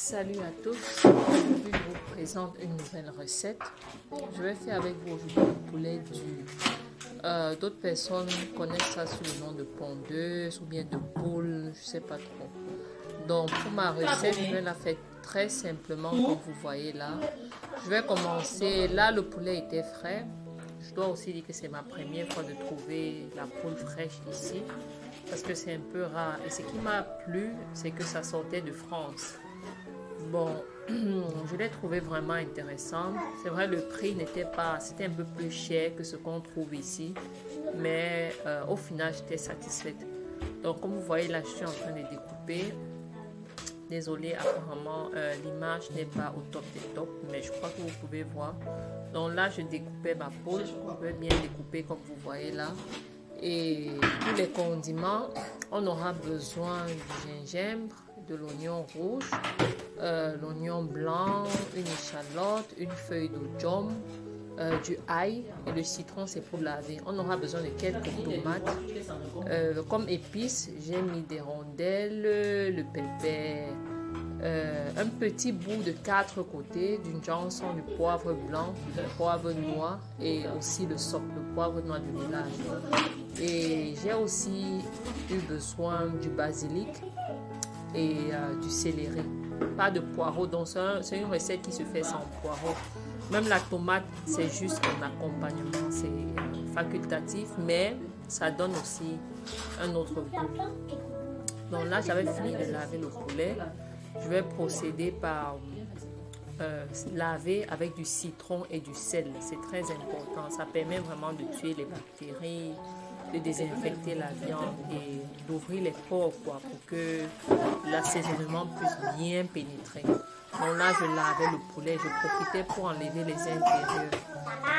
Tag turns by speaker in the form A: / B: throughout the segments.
A: Salut à tous, aujourd'hui je vous présente une nouvelle recette. Je vais faire avec vous aujourd'hui le poulet dur. D'autres personnes connaissent ça sous le nom de pondeuse ou bien de poule, je sais pas trop. Donc pour ma recette, je vais la faire très simplement comme vous voyez là. Je vais commencer, là le poulet était frais. Je dois aussi dire que c'est ma première fois de trouver la poule fraîche ici parce que c'est un peu rare. Et ce qui m'a plu, c'est que ça sortait de France. Bon, je l'ai trouvé vraiment intéressant. C'est vrai, le prix n'était pas, c'était un peu plus cher que ce qu'on trouve ici, mais au final, j'étais satisfaite. Donc, comme vous voyez, là, je suis en train de découper. Désolée, apparemment, l'image n'est pas au top des tops, mais je crois que vous pouvez voir. Donc là, je découpais ma poule. Je vais bien découper comme vous voyez là. Et pour les condiments, on aura besoin du gingembre, de l'oignon rouge, l'oignon blanc, une échalote, une feuille d'oignon, du ail et le citron c'est pour laver. On aura besoin de quelques tomates. Comme épices, j'ai mis des rondelles, le pépère, un petit bout de 4 côtés, d'une chanson du poivre blanc, du poivre noir et aussi le soc, le poivre noir du village. Et j'ai aussi eu besoin du basilic et du céleri. Pas de poireaux, donc c'est une recette qui se fait sans poireaux. Même la tomate, c'est juste un accompagnement, c'est facultatif, mais ça donne aussi un autre goût. Donc là, j'avais fini de laver le poulet. Je vais procéder par laver avec du citron et du sel. C'est très important. Ça permet vraiment de tuer les bactéries, de désinfecter la viande et d'ouvrir les pores pour que l'assaisonnement puisse bien pénétrer. Donc là, je lavais le poulet, je profitais pour enlever les intérieurs.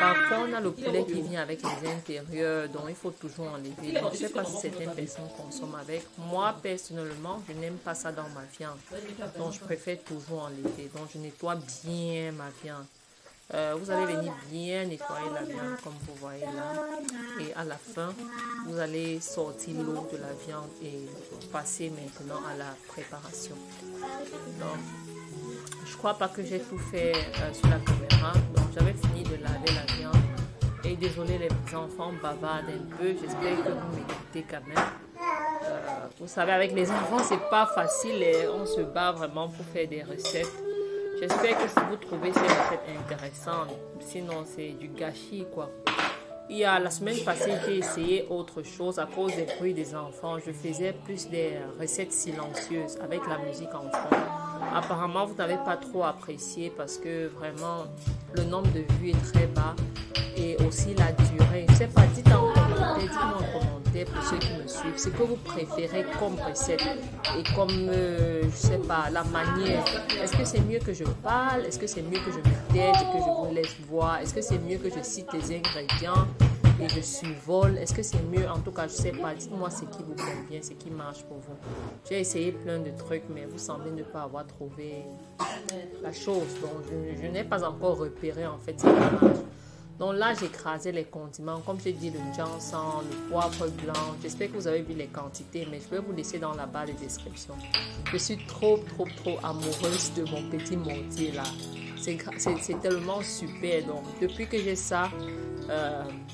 A: Parfois, on a le poulet qui vient avec les intérieurs, donc il faut toujours enlever. Donc, je ne sais pas si certaines personnes consomment avec. Moi, personnellement, je n'aime pas ça dans ma viande. Donc, je préfère toujours enlever. Donc, je nettoie bien ma viande. Vous allez venir bien nettoyer la viande comme vous voyez là. Et à la fin, vous allez sortir l'eau de la viande et passer maintenant à la préparation. Donc, je crois pas que j'ai tout fait sur la caméra. Donc, j'avais fini de laver la viande. Et désolé, les enfants bavardent un peu. J'espère que vous m'écoutez quand même. Vous savez, avec les enfants, c'est pas facile et on se bat vraiment pour faire des recettes. J'espère que si vous trouvez ces recettes intéressantes, sinon c'est du gâchis quoi. Il y a la semaine passée, j'ai essayé autre chose à cause des bruits des enfants. Je faisais plus des recettes silencieuses avec la musique en fond. Apparemment, vous n'avez pas trop apprécié parce que vraiment, le nombre de vues est très bas et aussi la durée. Je ne sais pas, dites-moi en commentaire pour ceux qui me suivent, ce que vous préférez comme recette et comme, je ne sais pas, la manière. Est-ce que c'est mieux que je parle? Est-ce que c'est mieux que je me taise et que je vous laisse voir? Est-ce que c'est mieux que je cite les ingrédients et je survole? Est-ce que c'est mieux? En tout cas, je ne sais pas. Dites-moi ce qui vous convient, ce qui marche pour vous. J'ai essayé plein de trucs, mais vous semblez ne pas avoir trouvé la chose. Donc, je n'ai pas encore repéré en fait ce qui marche. Donc là, j'écrasais les condiments. Comme j'ai dit, le gingembre, le poivre blanc. J'espère que vous avez vu les quantités, mais je vais vous laisser dans la barre de description. Je suis trop amoureuse de mon petit mortier là. C'est tellement super. Donc, depuis que j'ai ça,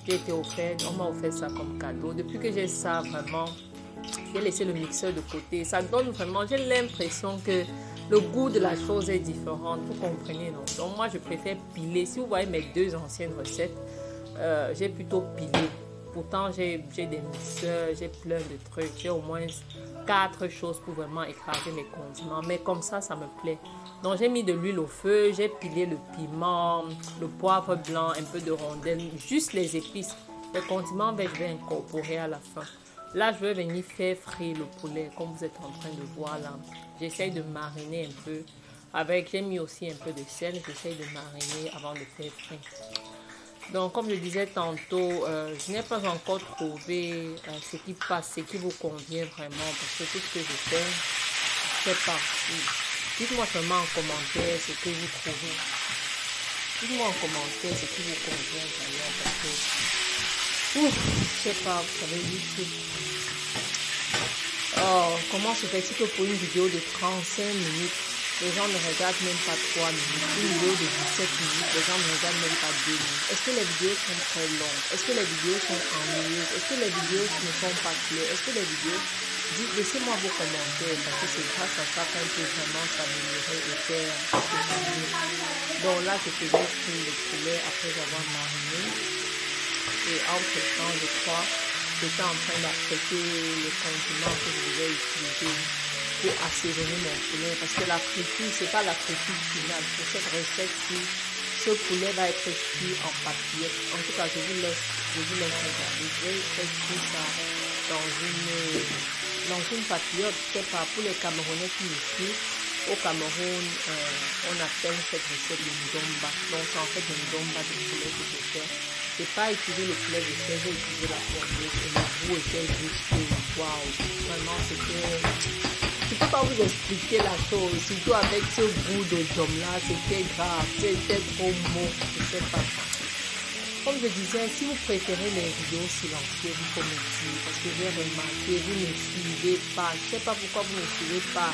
A: j'ai été offert, on m'a offert ça comme cadeau. Depuis que j'ai ça, vraiment, j'ai laissé le mixeur de côté. Ça donne vraiment, j'ai l'impression que le goût de la chose est différent. Vous comprenez, non? Donc, moi, je préfère piler. Si vous voyez mes deux anciennes recettes, j'ai plutôt pilé. Pourtant, j'ai des mixeurs, j'ai plein de trucs. J'ai au moins 4 choses pour vraiment écraser mes condiments. Mais comme ça me plaît. Donc, j'ai mis de l'huile au feu, j'ai pilé le piment, le poivre blanc, un peu de rondelles, juste les épices. Les condiments, je vais incorporer à la fin. Là, je vais venir faire frire le poulet, comme vous êtes en train de voir là. J'essaye de mariner un peu. J'ai mis aussi un peu de sel. J'essaye de mariner avant de faire frire. Donc, comme je disais tantôt, je n'ai pas encore trouvé ce qui passe, ce qui vous convient vraiment. Parce que tout ce que je fais, c'est parti. Dites-moi seulement en commentaire ce que vous trouvez. Dites-moi en commentaire ce qui vous convient vraiment. Parce que, je sais pas, vous savez, YouTube. Oh, comment se fait-il que pour une vidéo de 35 minutes, Les gens ne regardent même pas 3 minutes. Une vidéo de 17 minutes, les gens ne regardent même pas 2 minutes. Est-ce que les vidéos sont très longues? Est-ce que les vidéos sont ennuyeuses? Est-ce que les vidéos ne sont pas claires? Est-ce que les vidéos... Laissez-moi vos commentaires parce que c'est grâce à ça qu'on peut vraiment s'améliorer et faire ce mieux. Donc là, je faisais cuire le poulet après avoir mariné. Et entre temps, je crois, j'étais en train d'apprêter les condiments que je devais utiliser pour assaisonner mon poulet. Parce que la friture, c'est pas la friture finale. Pour cette recette-ci, ce poulet va être cuit en papillote. En tout cas, je vous laisse regarder. Je vais faire cuire ça dans une papillote. C'est pas pour les Camerounais qui me suivent. Au Cameroun, on appelle cette recette le ndomba. Donc, en fait, le ndomba de poulet que je fais. Je n'ai pas utilisé le poulet de chair, j'ai utilisé la fondeuse. Et le goût était juste waouh. Vraiment, c'était... Je ne peux pas vous expliquer la chose. Surtout avec ce goût de jom-là, c'était grave. C'était trop beau. Je ne sais pas. Comme je disais, si vous préférez les vidéos silencieuses, il faut me dire. Parce que j'ai remarqué, vous ne suivez pas. Je ne sais pas pourquoi vous ne suivez pas.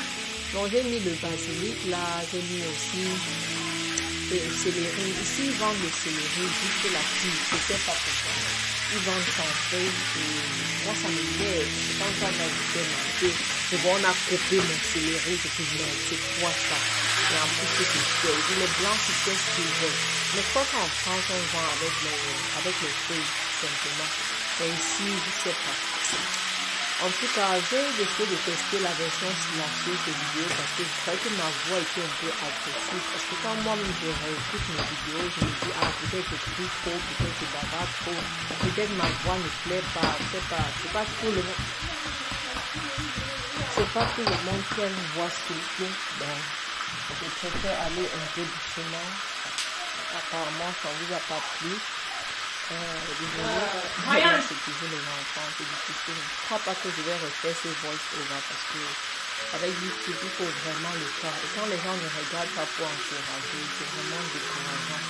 A: Donc j'ai mis le basilic là, j'ai mis aussi le céleri. Ici, ils vendent le céleri, juste la tige. Je ne sais pas pourquoi. Ils vendent sans feuilles. Et moi, ça me plaît. Quand ça va vous manger, je vois, on a coupé mon céleri. Je me dis, c'est quoi ça? Et en plus, c'est feuilles. Les blancs, c'est ce qu'ils veulent. Mais je crois qu'en France, on vend avec les feuilles, simplement. Mais ici, je ne sais pas. En tout cas, j'ai décidé de tester la version silencieuse de vidéo parce que je croyais que ma voix était un peu agressive. Parce que quand moi-même je réécoute mes vidéos, je me dis, ah, peut-être je crie trop, peut-être je bavarde trop, peut-être ma voix ne plaît pas, je ne sais pas. C'est pas tout le monde. C'est pas tout le monde qui a une voix sculptée. Donc, je préfère aller un peu doucement. Apparemment, ça ne vous a pas plu. Désolé, c'est toujours les enfants, c'est difficile. Je ne crois pas que je vais refaire ces voice-over parce que avec YouTube, il faut vraiment le faire. Et quand les gens ne regardent pas pour encourager, c'est vraiment décourageant.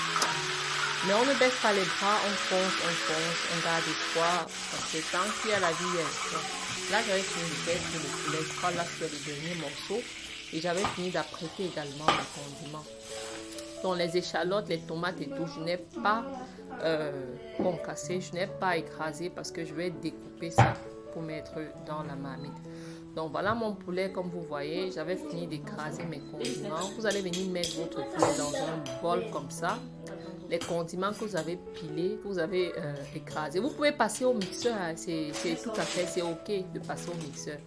A: Mais on ne baisse pas les bras, on fonce, on garde espoir. Parce que tant qu'il y a la vie, il y a espoir. Là, j'avais fini de faire le poulet. Je crois là, c'est le dernier morceau. Et j'avais fini d'apprêter également les condiments. Donc les échalotes, les tomates et tout, je n'ai pas concassé, je n'ai pas écrasé parce que je vais découper ça pour mettre dans la marmite. Donc voilà mon poulet, comme vous voyez, j'avais fini d'écraser mes condiments. Vous allez venir mettre votre poulet dans un bol comme ça. Les condiments que vous avez pilés, que vous avez écrasés. Vous pouvez passer au mixeur, hein, c'est tout à fait, c'est ok de passer au mixeur.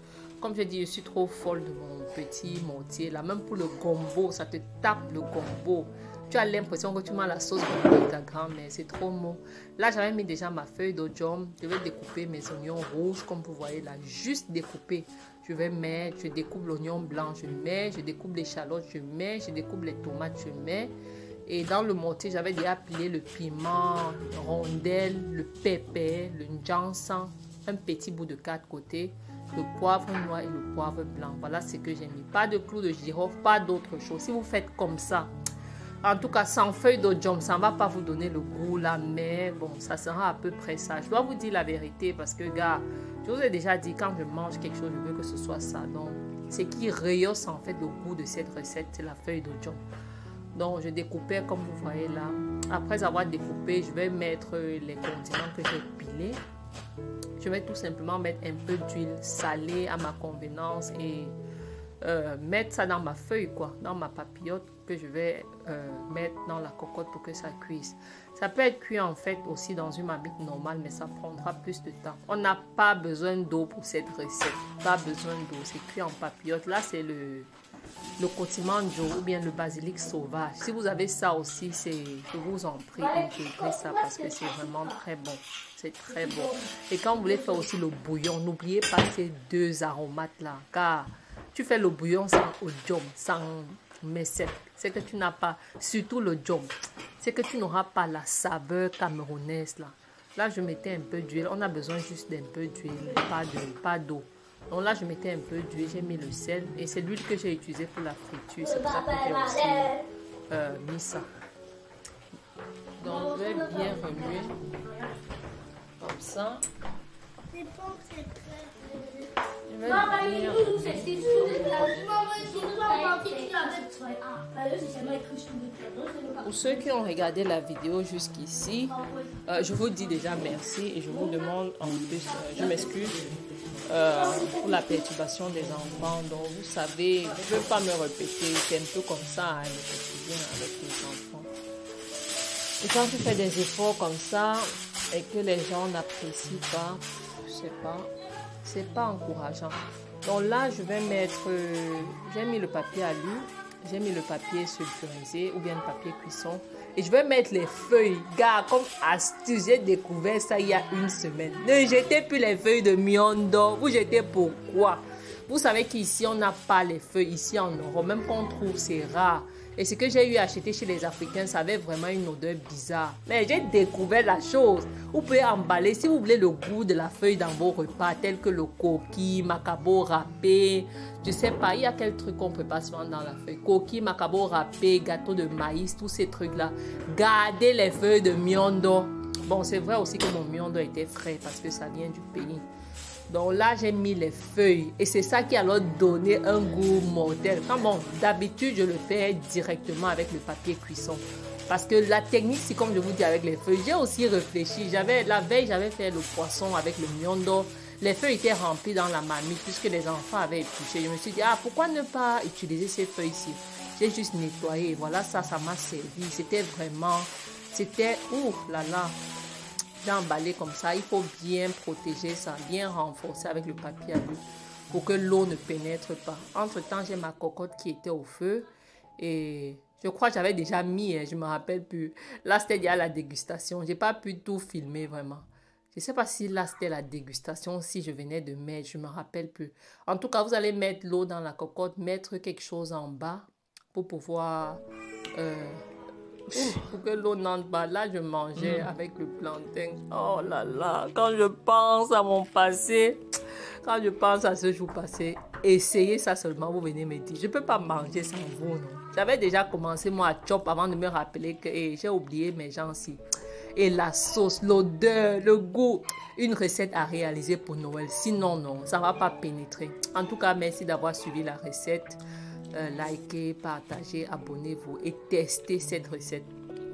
A: Comme je dis, je suis trop folle de mon petit mortier là. Même pour le gombo, ça te tape le gombo. Tu as l'impression que tu manges la sauce gombo de ta grand-mère. C'est trop mou. Là, j'avais mis déjà ma feuille d'oignon. Je vais découper mes oignons rouges, comme vous voyez là. Juste découper. Je vais mettre, je découpe l'oignon blanc, je mets. Je découpe l'échalote, je mets. Je découpe les tomates, je mets. Et dans le mortier, j'avais déjà pilé le piment, rondelle, le pépé, le njamsan, un petit bout de 4 côtés. Le poivre noir et le poivre blanc. Voilà ce que j'ai mis. Pas de clous de girofle, pas d'autre chose. Si vous faites comme ça, en tout cas sans feuille d'oignon, ça ne va pas vous donner le goût là, mais bon, ça sera à peu près ça. Je dois vous dire la vérité parce que, gars, je vous ai déjà dit, quand je mange quelque chose, je veux que ce soit ça. Donc, ce qui rehausse en fait le goût de cette recette, c'est la feuille d'oignon. Donc, je découpais comme vous voyez là. Après avoir découpé, je vais mettre les condiments que j'ai pilés. Je vais tout simplement mettre un peu d'huile salée à ma convenance et mettre ça dans ma feuille, quoi, dans ma papillote que je vais mettre dans la cocotte pour que ça cuise. Ça peut être cuit en fait aussi dans une marmite normale, mais ça prendra plus de temps. On n'a pas besoin d'eau pour cette recette. Pas besoin d'eau, c'est cuit en papillote. Là, c'est le cotimanjo ou bien le basilic sauvage. Si vous avez ça aussi, je vous en prie, intégrez ça parce que c'est vraiment très bon. C'est très bon. Et quand vous voulez faire aussi le bouillon, n'oubliez pas ces 2 aromates là, car tu fais le bouillon sans oignon, sans mesette. C'est que tu n'as pas, surtout le jom, c'est que tu n'auras pas la saveur camerounaise là. Là, je mettais un peu d'huile. On a besoin juste d'un peu d'huile, pas d'eau. Donc là, je mettais un peu d'huile, j'ai mis le sel et c'est l'huile que j'ai utilisée pour la friture. C'est pour ça que j'ai aussi mis ça. Donc, je vais bien remuer comme ça. Je vais venir. Pour ceux qui ont regardé la vidéo jusqu'ici, je vous dis déjà merci et je vous demande en plus, je m'excuse pour la perturbation des enfants. Donc vous savez, je ne veux pas me répéter, c'est un peu comme ça le quotidien avec les enfants. Et quand tu fais des efforts comme ça et que les gens n'apprécient pas, je sais pas, c'est pas encourageant. Donc là, je vais mettre, j'ai mis le papier alu, j'ai mis le papier sulfurisé ou bien le papier cuisson et je vais mettre les feuilles. Gars, comme astuce, j'ai découvert ça il y a une semaine. Ne jetez plus les feuilles de miondo. Vous jetez pourquoi? Vous savez qu'ici, on n'a pas les feuilles. Ici en Europe, même qu'on trouve, c'est rare. Et ce que j'ai eu à acheter chez les Africains, ça avait vraiment une odeur bizarre. Mais j'ai découvert la chose. Vous pouvez emballer, si vous voulez le goût de la feuille dans vos repas, tels que le coquille, macabo râpé. Je sais pas, il y a quel truc qu'on prépare souvent dans la feuille. Coquille, macabo râpé, gâteau de maïs, tous ces trucs-là. Gardez les feuilles de miondo. Bon, c'est vrai aussi que mon miondo était frais parce que ça vient du pays. Donc là, j'ai mis les feuilles et c'est ça qui a alors donné un goût mortel. Bon, d'habitude, je le fais directement avec le papier cuisson. Parce que la technique, c'est comme je vous dis avec les feuilles. J'ai aussi réfléchi. La veille, j'avais fait le poisson avec le miondo. Les feuilles étaient remplies dans la marmite puisque les enfants avaient épluché. Je me suis dit, pourquoi ne pas utiliser ces feuilles-ci? J'ai juste nettoyé. Et voilà, ça m'a servi. C'était vraiment... Ouh là là. J'ai emballé comme ça. Il faut bien protéger ça, bien renforcer avec le papier alu pour que l'eau ne pénètre pas. Entre-temps, j'ai ma cocotte qui était au feu et je crois que j'avais déjà mis, je ne me rappelle plus. Là, c'était déjà la dégustation. Je n'ai pas pu tout filmer vraiment. Je ne sais pas si là, c'était la dégustation, si je venais de mettre, je ne me rappelle plus. En tout cas, vous allez mettre l'eau dans la cocotte, mettre quelque chose en bas pour pouvoir... pour que l'eau n'entre pas. Là, je mangeais avec le plantain. Oh là là, quand je pense à mon passé, quand je pense à ce jour passé, essayez ça seulement, vous venez me dire. Je ne peux pas manger sans vous, non. J'avais déjà commencé, moi, à chop avant de me rappeler que j'ai oublié mes gens ici. Et la sauce, l'odeur, le goût, une recette à réaliser pour Noël. Sinon, non, ça ne va pas pénétrer. En tout cas, merci d'avoir suivi la recette. Likez, partagez, abonnez-vous et testez cette recette.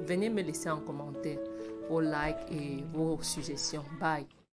A: Venez me laisser en commentaire vos likes et vos suggestions. Bye.